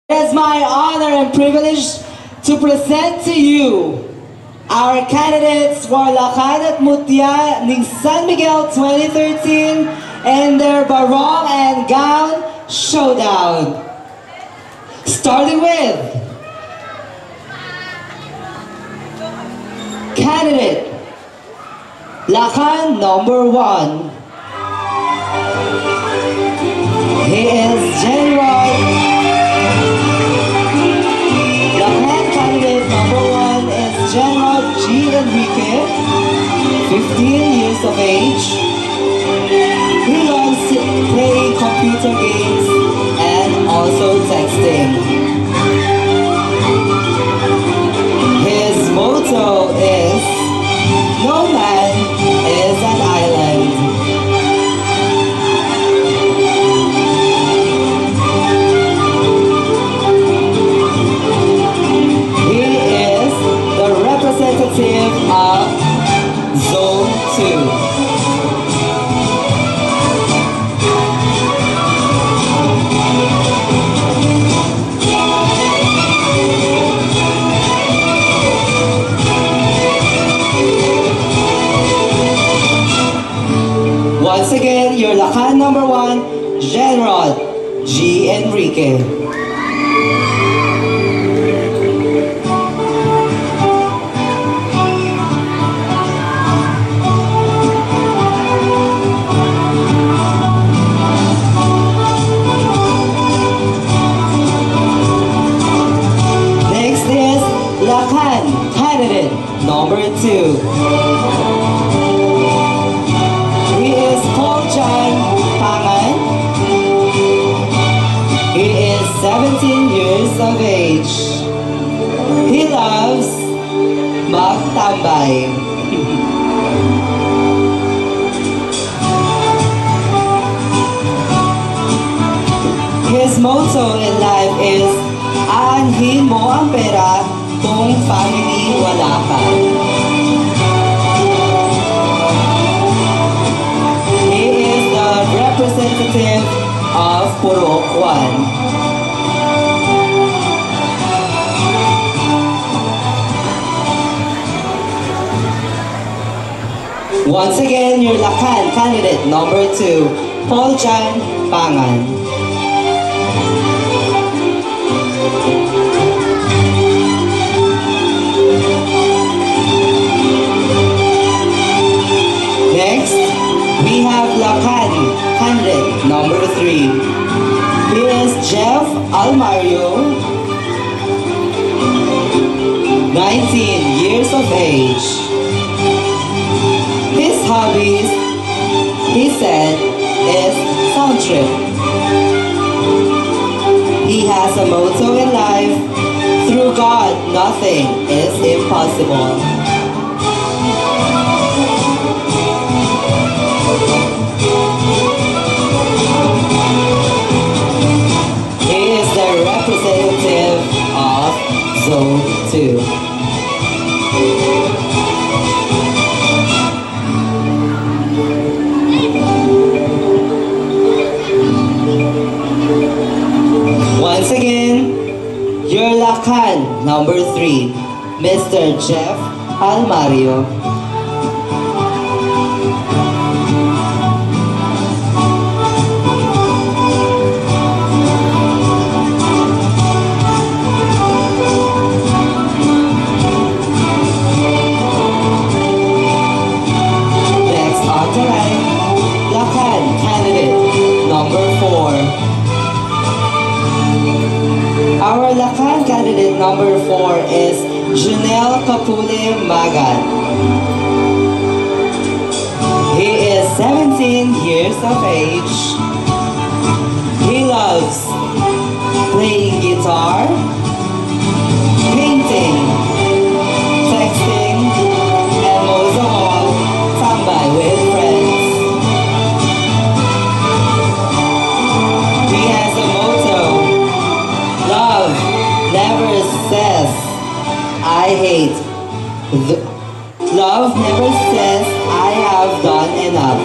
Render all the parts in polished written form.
It is my honor and privilege to present to you our candidates for Lakan at Mutya ning SAN Miguel 2013 and their Barong and Gown Showdown. Starting with candidate Lakan number 1. He is General. Lakan candidate number 1 is General G. Enrique, 15 years of age. He loves playing computer games and also texting. His motto is, "No man is an island." He is the representative of Zone 2. Once again, your Lakan number 1, General G. Enrique. Next is Lakan candidate number 2. He is 17 years of age. He loves magtambay. His motto in life is, "Aanhin mo ang pera kung family wala ka." He is the representative of Purokwan. Once again, your Lakan candidate number 2, Paul Jan Pangan. Next, we have Lakan candidate number 3. He is Jeff Almario, 19 years of age. His hobbies, he said, is sound trip. He has a motto in life, "Through God, nothing is impossible." He is the representative of Zone 2. Once again, your Lakan number 3, Mr. Jeff Almario. Next on the line, Lakan candidate number 4. Our Lakan candidate number 4 is Junel Kapule Magat. He is 17 years of age. He loves playing guitar, painting, texting, and most of all, tambay with friends. He has a motto, "Love never says I hate." Love never says I have done enough.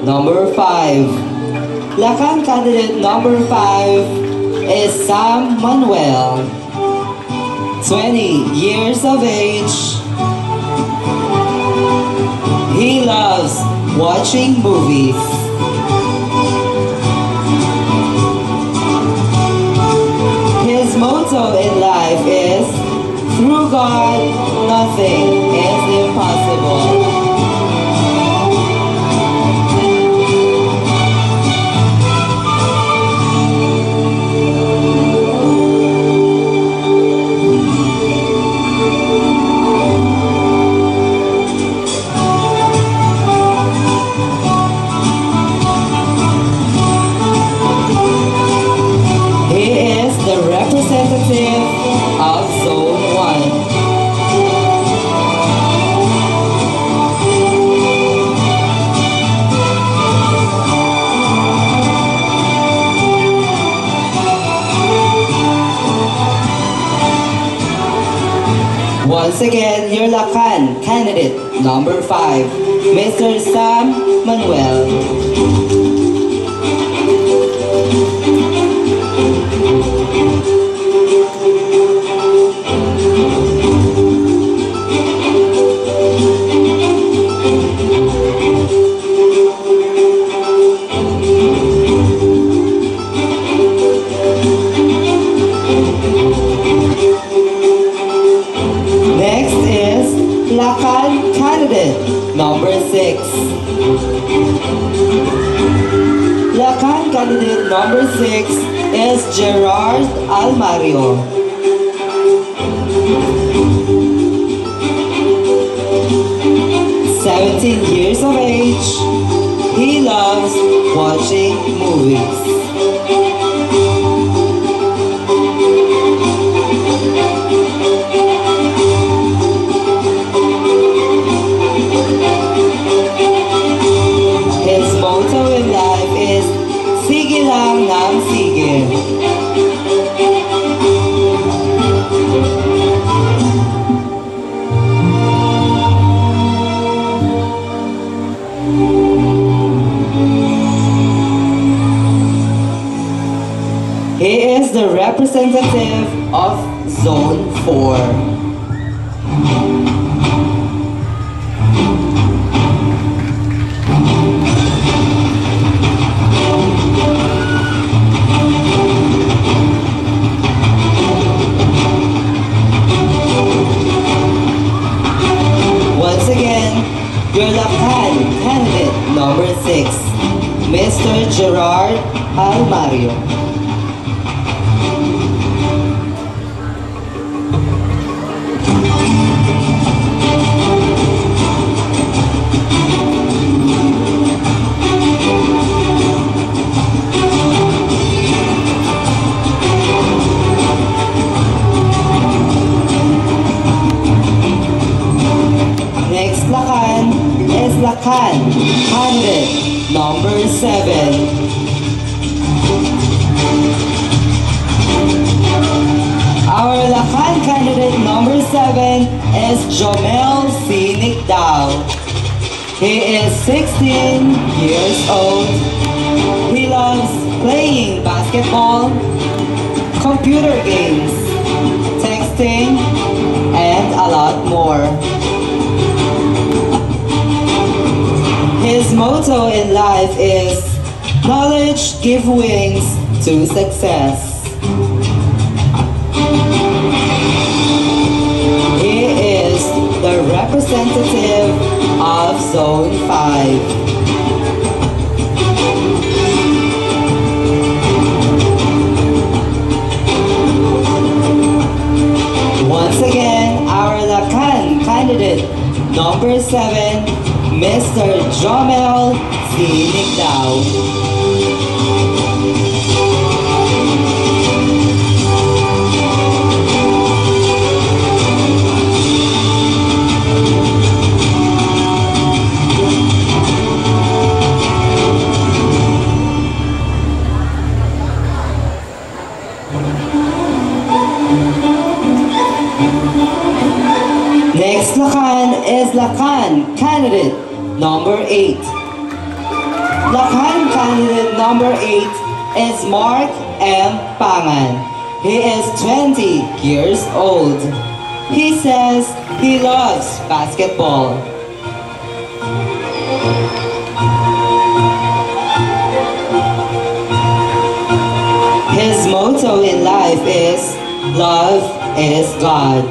number 5. Lakan candidate number 5 is Sam Manuel, 20 years of age. He loves watching movies. His motto in life is, through God, nothing is impossible. Representative of Zone 1. Once again, your Lakan candidate number 5, Mr. Sam Manuel. Lakan candidate number 6. Lakan candidate number 6 is Gerard Almario. Years of age. He loves watching movies. Sige lang ng sige. He is the representative of Zone 4. Your Lakan candidate number 6, Mr. Gerard Almario. Next Lakan is Lakan candidate number 7. Our Lakan candidate number 7 is Jomel C. Nicdao. He is 16 years old. He loves playing basketball, computer games, texting, and a lot more. His motto in life is, knowledge gives wings to success. He is the representative of Zone 5. Once again, our Lakan candidate number 7, Mr. Jomel C. Nicdao. Next Lakan is Lakan candidate number 8. Lakan candidate number 8 is Mark M. Pangan. He is 20 years old. He says he loves basketball. His motto in life is, "Love is God."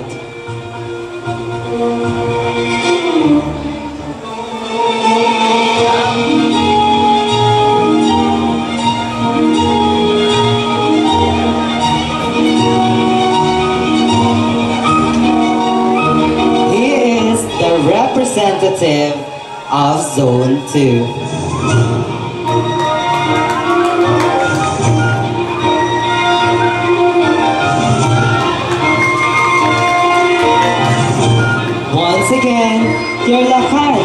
Representative of Zone 2. Once again, your Lakan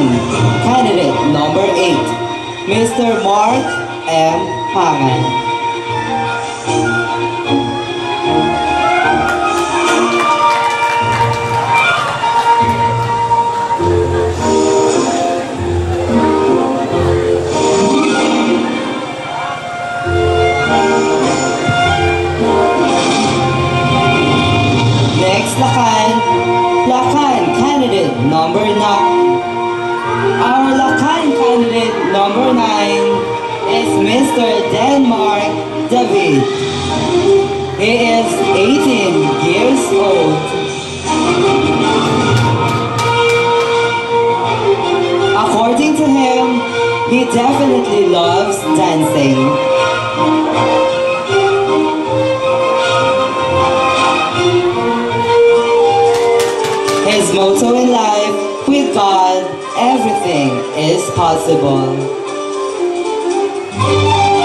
candidate number 8, Mr. Mark M. Pangan. Lakan candidate number 9. Our Lakan candidate number 9 is Mr. Denmark David. He is 18 years old. According to him, he definitely loves dancing. His motto in life, with God, everything is possible.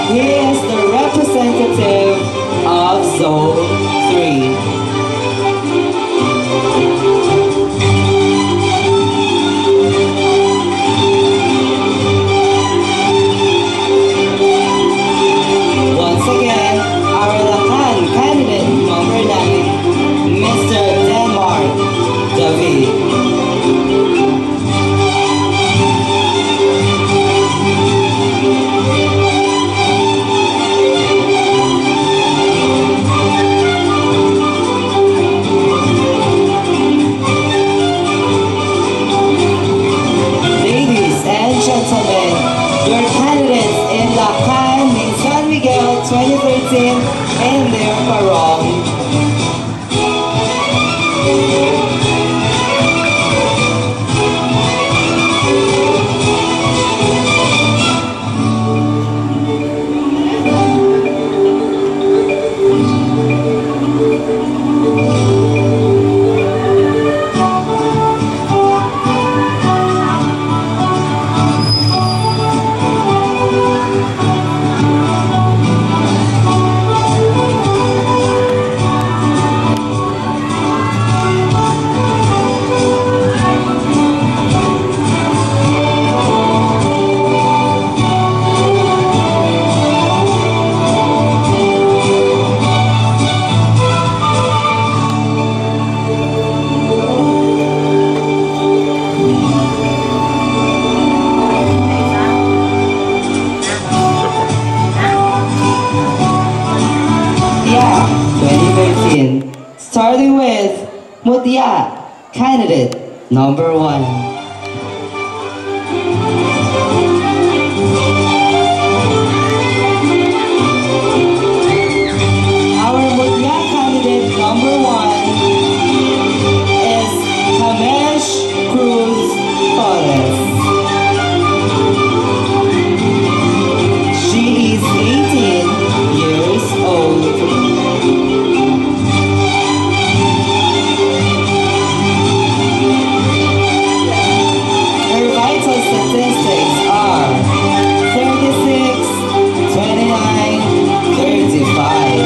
He is the representative of Zone 3. Once again, our Lakan candidate number 9, Mr. Denmark David. Ladies and gentlemen, your candidates in Lakan ning San Miguel 2013 and their barong. Starting with MUTYA candidate number 1. Our MUTYA candidate number 1 is Kamesh Cruz Torres. She is 18 years old. Statistics are 36, 29, 35.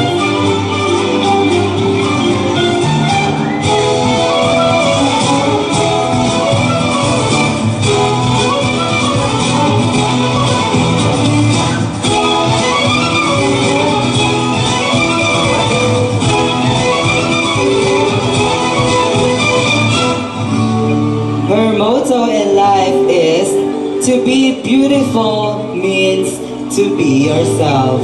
Her motto in life is, "To be beautiful means to be yourself.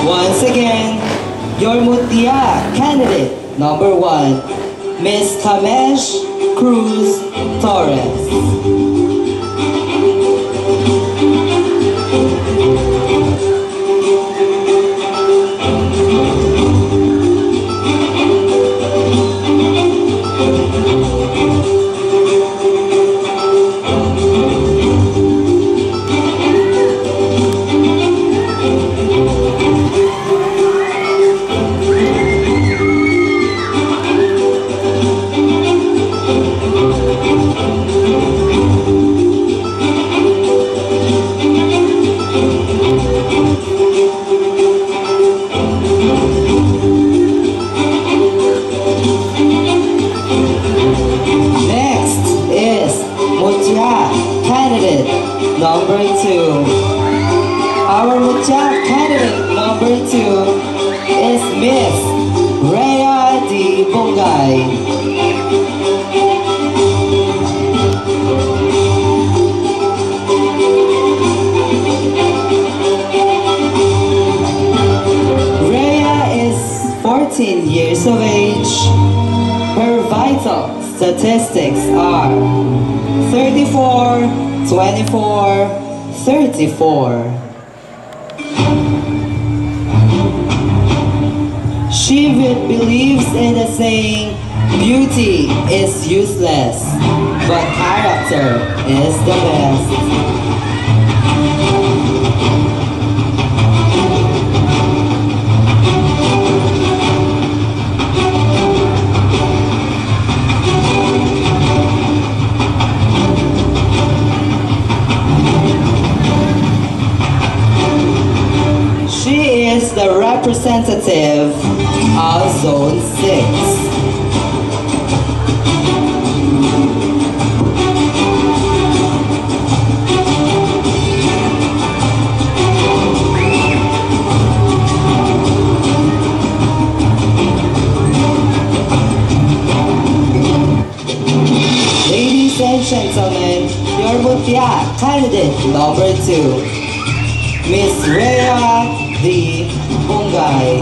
Once again, your Mutya candidate number 1, Miss Kamesh Cruz Torres. Number 2. Our Mutya candidate number 2 is Miss Rhea D. Bongay. Rhea is 14 years of age. Her vital statistics are 34, 24, 34. She believes in the saying, beauty is useless, but character is the best. She is the representative of Zone 6. Ladies and gentlemen, your Mutya candidate number 2, Miss Rhea D. Bongay.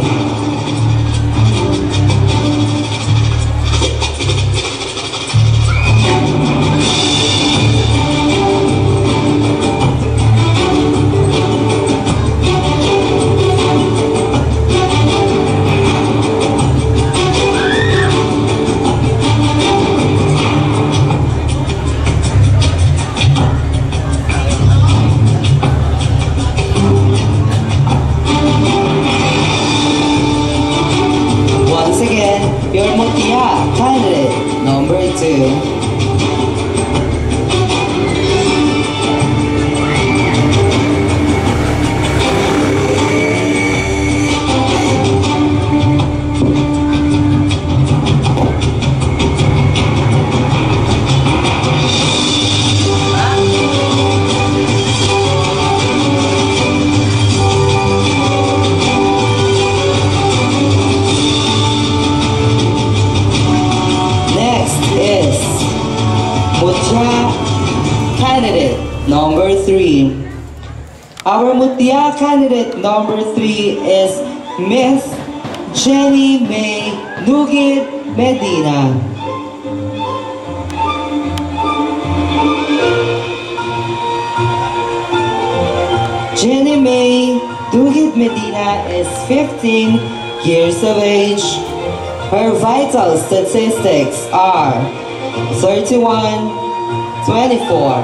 Your Mutya candidate number 2. Candidate number 3. Our Mutya candidate number 3 is Miss Jenny May Nugit Medina. Jenny May Dugit Medina is 15 years of age. Her vital statistics are 31, 24,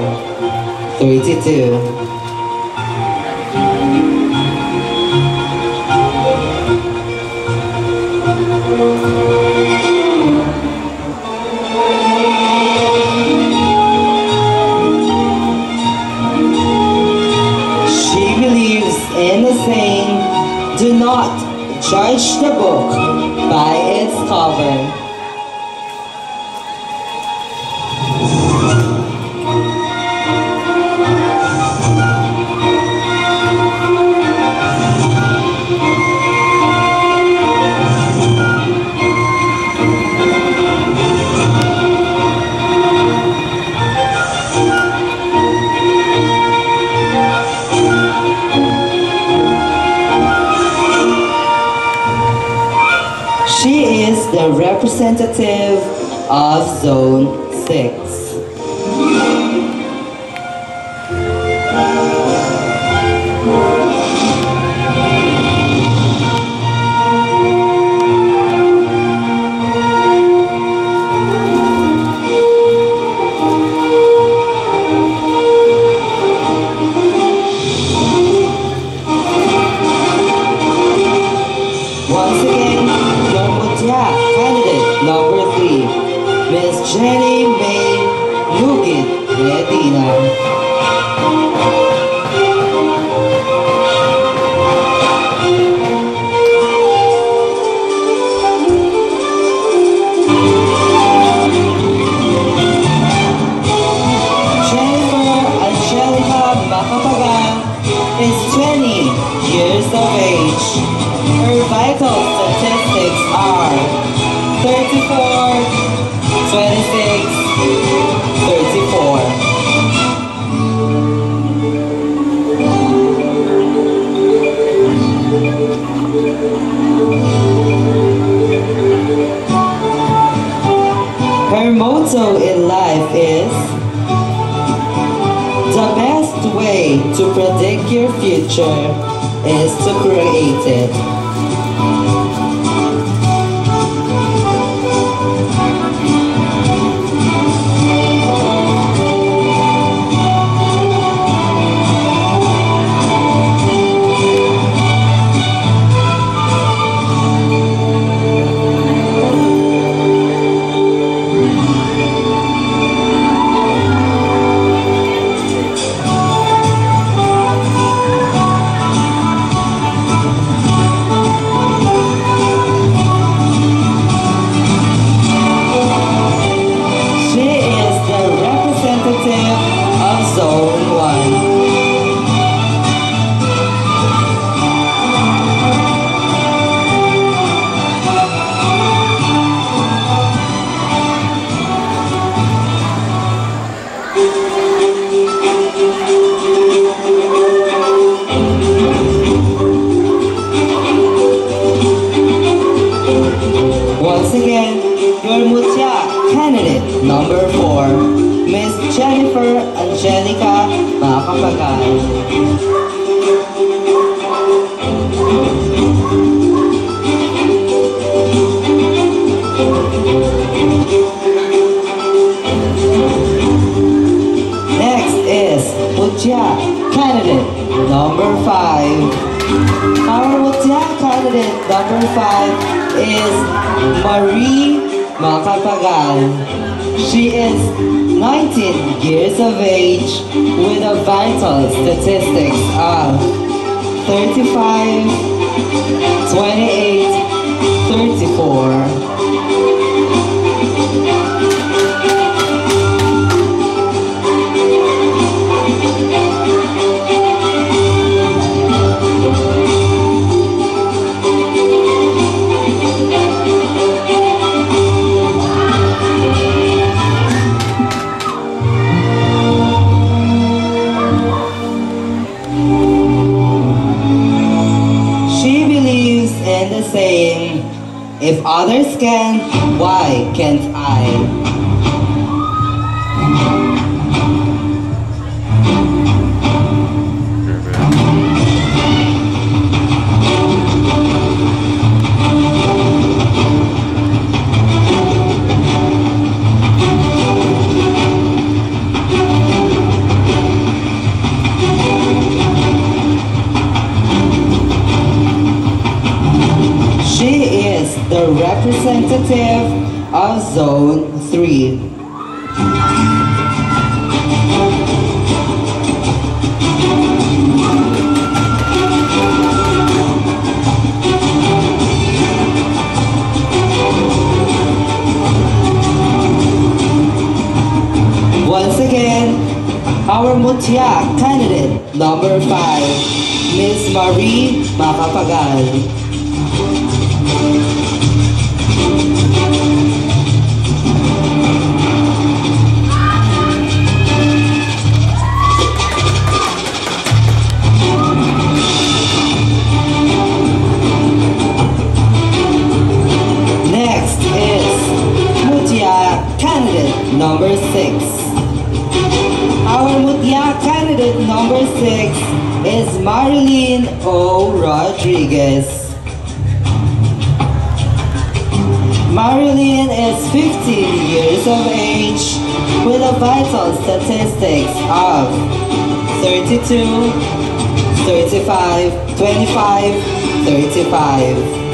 32. She believes in the saying, do not judge the book by its cover. She is the representative of Zone 6. Once again, your MUTYA candidate number 3, Miss Jenny May Dugit Medina. Is 20 years of age. Her vital statistics are 34, 26, 34. Her motto in life is, the best way to predict your future is to create it. Of Zone 1. Once again, your MUTYA candidate number 4, Miss Jennifer Angelica Pampanga. Next is MUTYA candidate number 5. Our MUTYA candidate number 5 is Marie Macapagal. She is 19 years of age with a vital statistics of 35, 28, 34. And the saying, if others can, why can't I? representative of Zone 3. Once again, our MUTYA candidate number 5, Miss Marie Macapagal. Next is MUTYA candidate number 6. Our MUTYA candidate number 6 is Marilyn O. Rodriguez. Marilyn is 15 years of age with a vital statistics of 32, 35, 25, 35.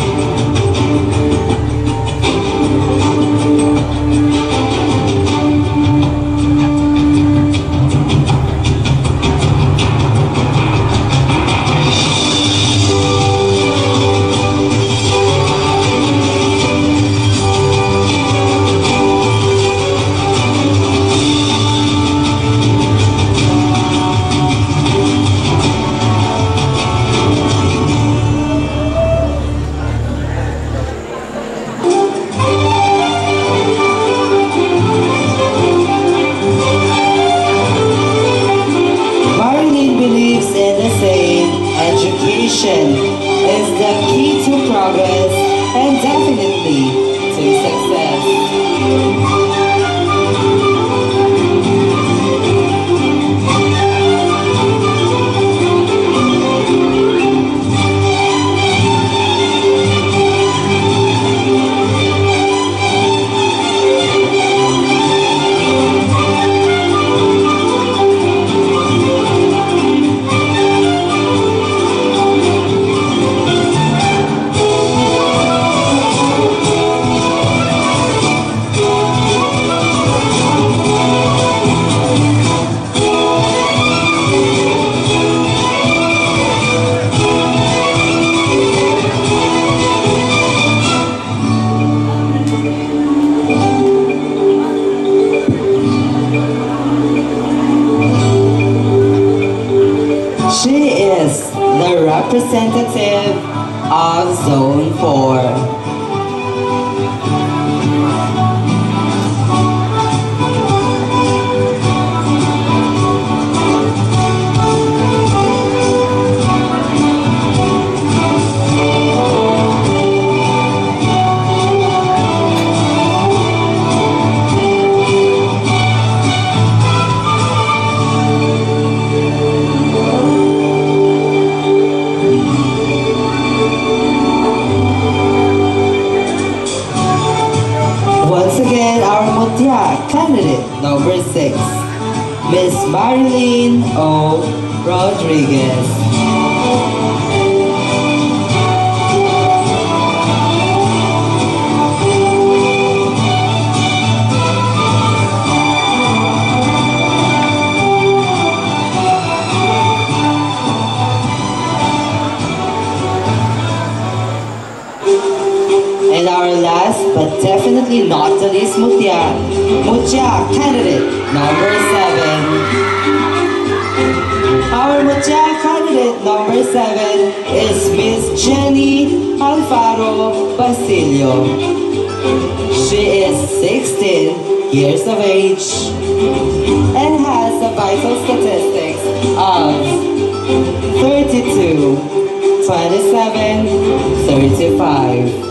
Education is the key to progress and definitely to success. She is the representative of Zone 4. Once again, our MUTYA candidate number 6, Miss Marilyn O. Rodriguez. And our last but definitely not the least MUTYA candidate number 7. Our MUTYA candidate number 7 is Miss Jenny Alfaro Basilio. She is 16 years of age and has a vital statistics of 32, 27, 35.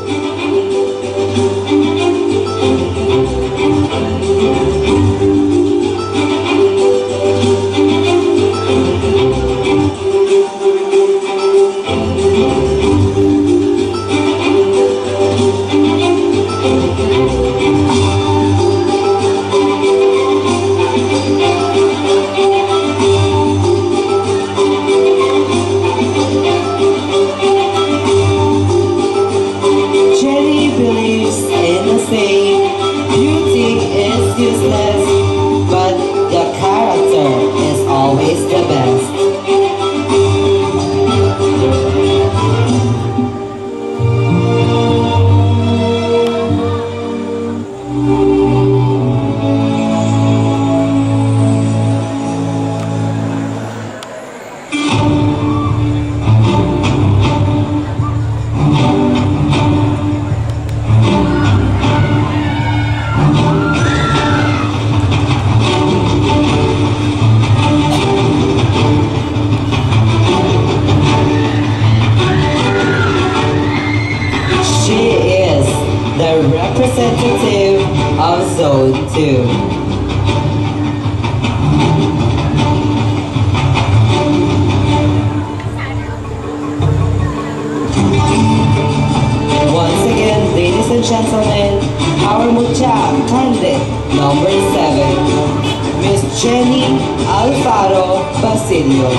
number 7, Miss Jenny Alfaro Basilio.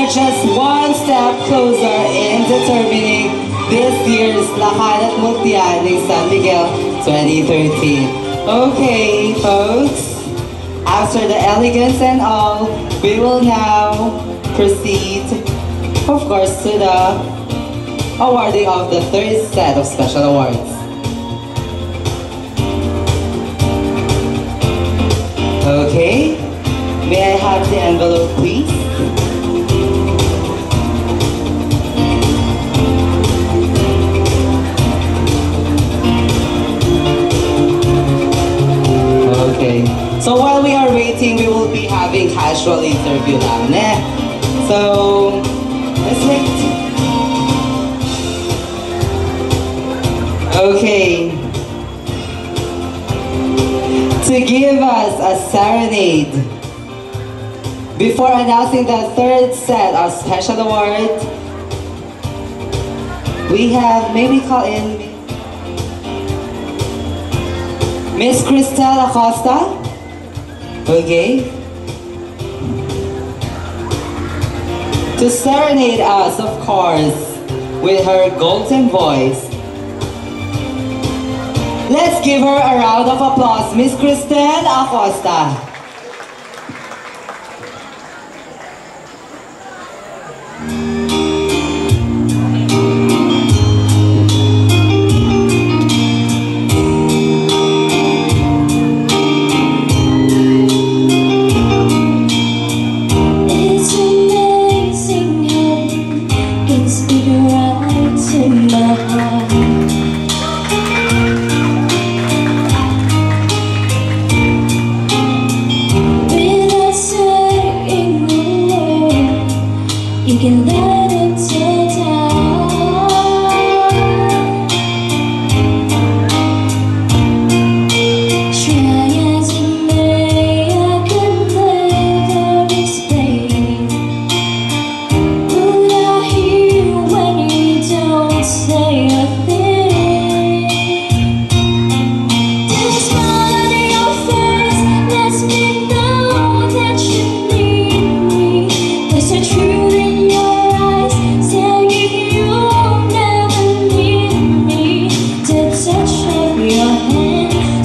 Just one step closer in determining this year's Lakan at Mutya ning San Miguel 2013. Okay, folks, after the elegance and all, we will now proceed, of course, to the awarding of the third set of special awards. Okay, may I have the envelope, please? Okay, so while we are waiting, we will be having casual interview lang, eh? So, let's wait. Okay. To give us a serenade, before announcing the third set of special award, we have, may we call in Miss Cristel Acosta? Okay. To serenade us, of course, with her golden voice. Let's give her a round of applause, Miss Cristel Acosta. You can let it take down. Try as it may, I could never explain. Would I hear you when you don't say a thing? There's a smile on your face, lets me know that you need me. There's a truth in your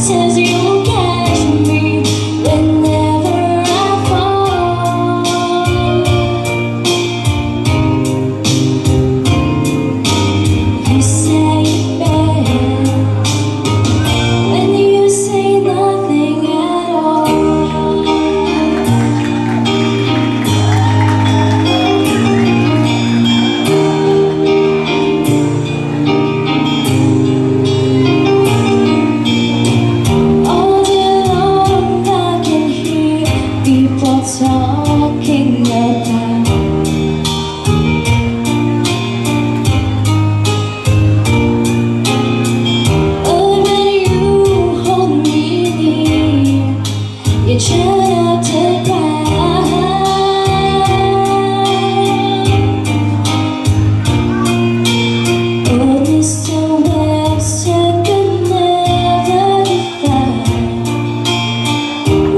says you'll catch me whenever I fall. You say it best when you say nothing at all. Talking about oh, when you hold me near, you try not to cry. Oh, Mr. Webster could never define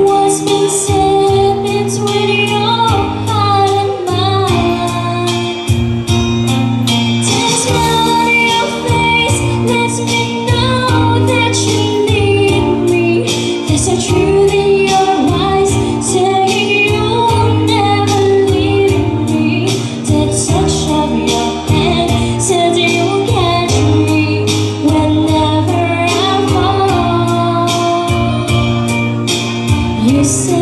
what's been said between your heart and mine. There's a smile on your face, lets me know that you need me. There's a truth in your eyes, saying you'll never leave me. The touch of your hand says you'll catch me whenever I fall. You say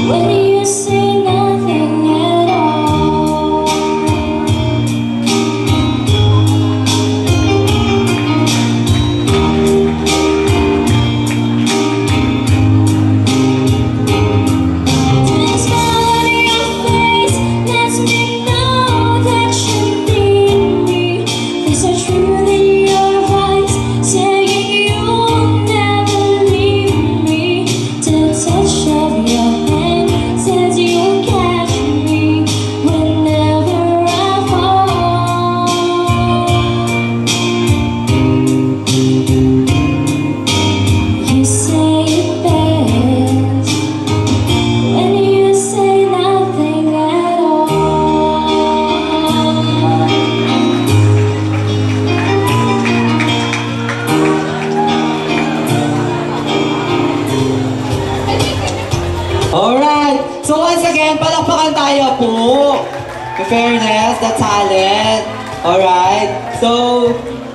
when you say nothing at all. There's a smile on your face, lets me know that you need me. There's a truth in your eyes, saying you'll never leave me. The touch of your hand says you'll catch me whenever I fall. You say it best when you say nothing at all. Alright, so once again, palakpakan tayo po. In fairness, the talent. Alright, so